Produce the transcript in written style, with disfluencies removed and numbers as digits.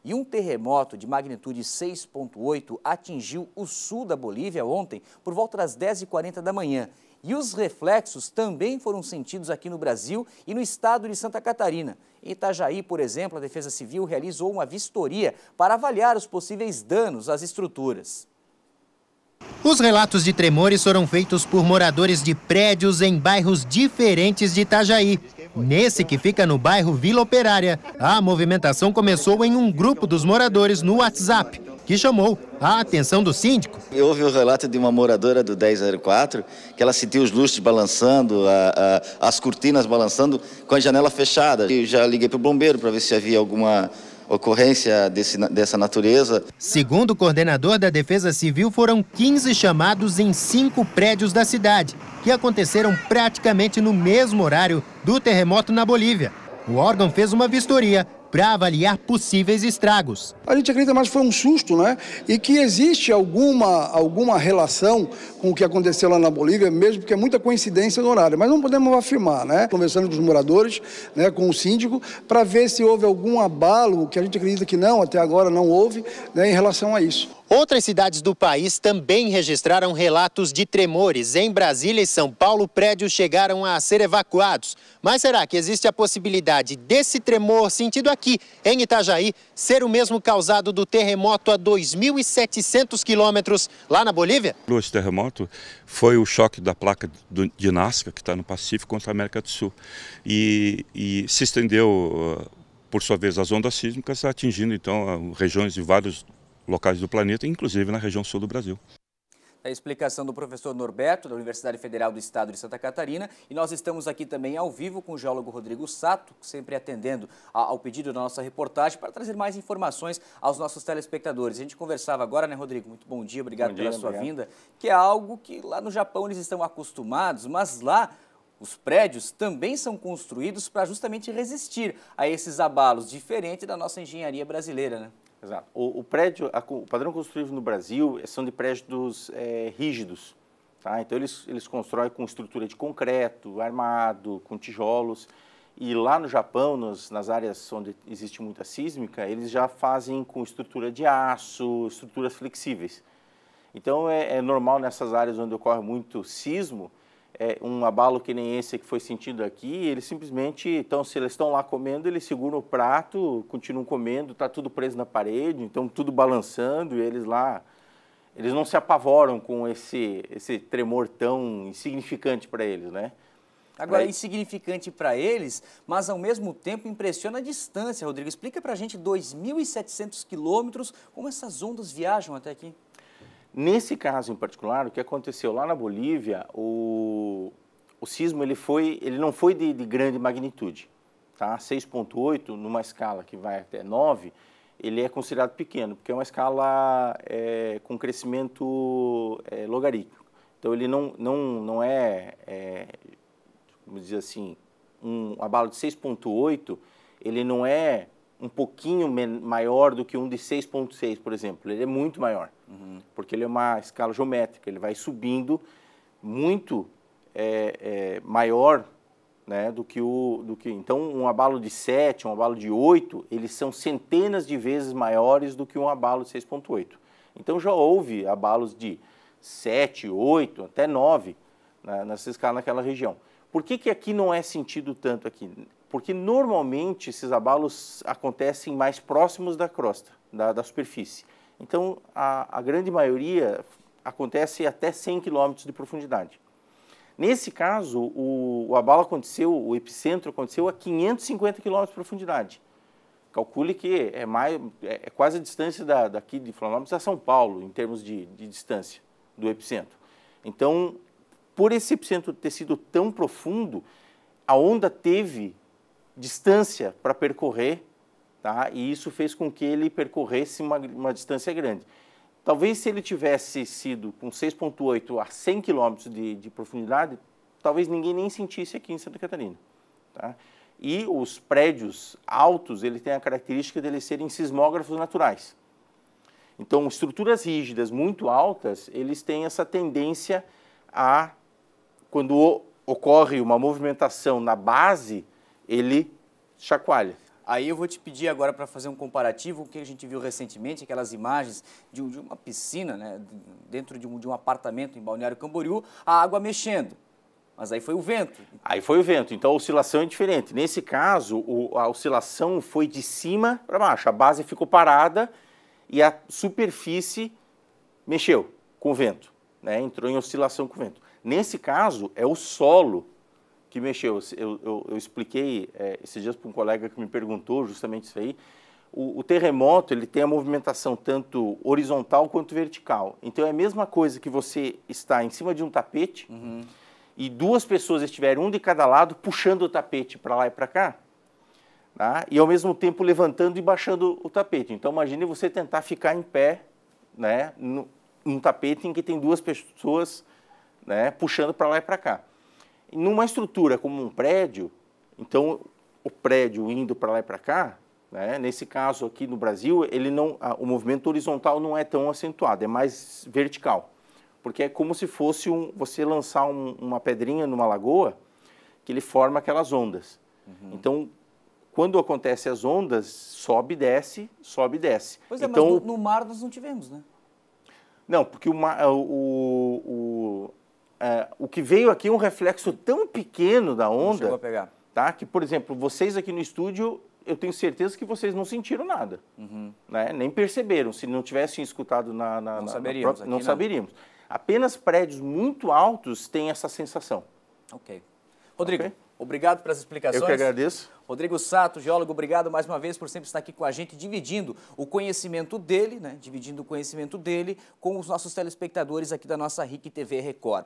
E um terremoto de magnitude 6,8 atingiu o sul da Bolívia ontem por volta das 10h40 da manhã. E os reflexos também foram sentidos aqui no Brasil e no estado de Santa Catarina. Em Itajaí, por exemplo, a Defesa Civil realizou uma vistoria para avaliar os possíveis danos às estruturas. Os relatos de tremores foram feitos por moradores de prédios em bairros diferentes de Itajaí. Nesse, que fica no bairro Vila Operária, a movimentação começou em um grupo dos moradores no WhatsApp, que chamou a atenção do síndico. Houve o relato de uma moradora do 1004, que ela sentiu os lustres balançando, as cortinas balançando com a janela fechada. Eu já liguei para o bombeiro para ver se havia alguma ocorrência dessa natureza. Segundo o coordenador da Defesa Civil, foram 15 chamados em 5 prédios da cidade, que aconteceram praticamente no mesmo horário do terremoto na Bolívia. O órgão fez uma vistoria para avaliar possíveis estragos. A gente acredita mais que foi um susto, né? E que existe alguma relação com o que aconteceu lá na Bolívia, mesmo porque é muita coincidência no horário. Mas não podemos afirmar, né? Conversando com os moradores, né, com o síndico, para ver se houve algum abalo, que a gente acredita que não, até agora não houve, né, em relação a isso. Outras cidades do país também registraram relatos de tremores. Em Brasília e São Paulo, prédios chegaram a ser evacuados. Mas será que existe a possibilidade desse tremor sentido aqui, em Itajaí, ser o mesmo causado do terremoto a 2.700 quilômetros lá na Bolívia? Esse terremoto foi o choque da placa de Nazca, que está no Pacífico, contra a América do Sul. E se estendeu, por sua vez, as ondas sísmicas, atingindo, então, regiões de vários locais do planeta, inclusive na região sul do Brasil. A explicação do professor Norberto, da Universidade Federal do Estado de Santa Catarina, e nós estamos aqui também ao vivo com o geólogo Rodrigo Sato, sempre atendendo ao pedido da nossa reportagem, para trazer mais informações aos nossos telespectadores. A gente conversava agora, né, Rodrigo? Muito bom dia, obrigado pela sua vinda, que é algo que lá no Japão eles estão acostumados, mas lá os prédios também são construídos para justamente resistir a esses abalos, diferente da nossa engenharia brasileira, né? Exato. O padrão construtivo no Brasil são de prédios rígidos, tá? Então eles constroem com estrutura de concreto, armado, com tijolos. E lá no Japão, nas áreas onde existe muita sísmica, eles já fazem com estrutura de aço, estruturas flexíveis. Então é normal nessas áreas onde ocorre muito sismo, um abalo que nem esse que foi sentido aqui, eles simplesmente, então, se eles estão lá comendo, eles seguram o prato, continuam comendo, está tudo preso na parede, então tudo balançando, e eles lá, eles não se apavoram com esse tremor tão insignificante para eles, né? Agora, insignificante para eles, mas ao mesmo tempo impressiona a distância, Rodrigo. Explica para a gente 2.700 quilômetros, como essas ondas viajam até aqui. Nesse caso em particular, o que aconteceu lá na Bolívia, o sismo ele não foi de grande magnitude, tá? 6,8 numa escala que vai até 9, ele é considerado pequeno, porque é uma escala com crescimento logarítmico. Então ele não é, vamos dizer assim, um abalo de 6,8, ele não é um pouquinho maior do que um de 6,6, por exemplo. Ele é muito maior, porque ele é uma escala geométrica, ele vai subindo muito maior, né, do que. Então, um abalo de 7, um abalo de 8, eles são centenas de vezes maiores do que um abalo de 6,8. Então, já houve abalos de 7, 8, até 9 nessa escala naquela região. Por que aqui não é sentido tanto aqui? Porque normalmente esses abalos acontecem mais próximos da crosta, da superfície. Então, a grande maioria acontece até 100 km de profundidade. Nesse caso, o abalo aconteceu, o epicentro aconteceu a 550 km de profundidade. Calcule que é quase a distância daqui de Florianópolis a São Paulo, em termos de distância do epicentro. Então, por esse epicentro ter sido tão profundo, a onda teve distância para percorrer, tá? E isso fez com que ele percorresse uma distância grande. Talvez se ele tivesse sido com 6,8 a 100 km de profundidade, talvez ninguém nem sentisse aqui em Santa Catarina, tá? E os prédios altos, ele tem a característica de eles serem sismógrafos naturais. Então, estruturas rígidas muito altas, eles têm essa tendência a, quando ocorre uma movimentação na base, ele chacoalha. Aí eu vou te pedir agora para fazer um comparativo com o que a gente viu recentemente, aquelas imagens de uma piscina, né, dentro de um apartamento em Balneário Camboriú, a água mexendo. Mas aí foi o vento. Aí foi o vento, então a oscilação é diferente. Nesse caso, a oscilação foi de cima para baixo. A base ficou parada e a superfície mexeu com o vento, né? Entrou em oscilação com o vento. Nesse caso, é o solo que mexeu. Eu expliquei esses dias para um colega que me perguntou justamente isso aí. O terremoto, ele tem a movimentação tanto horizontal quanto vertical. Então é a mesma coisa que você está em cima de um tapete e duas pessoas estiverem, um de cada lado, puxando o tapete para lá e para cá, tá? E ao mesmo tempo levantando e baixando o tapete. Então imagine você tentar ficar em pé, né, num tapete em que tem duas pessoas, né, puxando para lá e para cá. Numa estrutura como um prédio, então o prédio indo para lá e para cá, né, nesse caso aqui no Brasil, o movimento horizontal não é tão acentuado, é mais vertical, porque é como se fosse você lançar uma pedrinha numa lagoa que ele forma aquelas ondas. Então, quando acontecem as ondas, sobe e desce, sobe e desce. Pois é, então, mas no mar nós não tivemos, né? Não, porque o que veio aqui é um reflexo tão pequeno da onda, Não chegou a pegar. Tá? Que, por exemplo, vocês aqui no estúdio, eu tenho certeza que vocês não sentiram nada, né? Nem perceberam. Se não tivessem escutado não saberíamos. não saberíamos. Apenas prédios muito altos têm essa sensação. Ok. Rodrigo, obrigado pelas explicações. Eu que agradeço. Rodrigo Sato, geólogo, obrigado mais uma vez por sempre estar aqui com a gente, dividindo o conhecimento dele, né? Dividindo o conhecimento dele com os nossos telespectadores aqui da nossa RIC TV Record.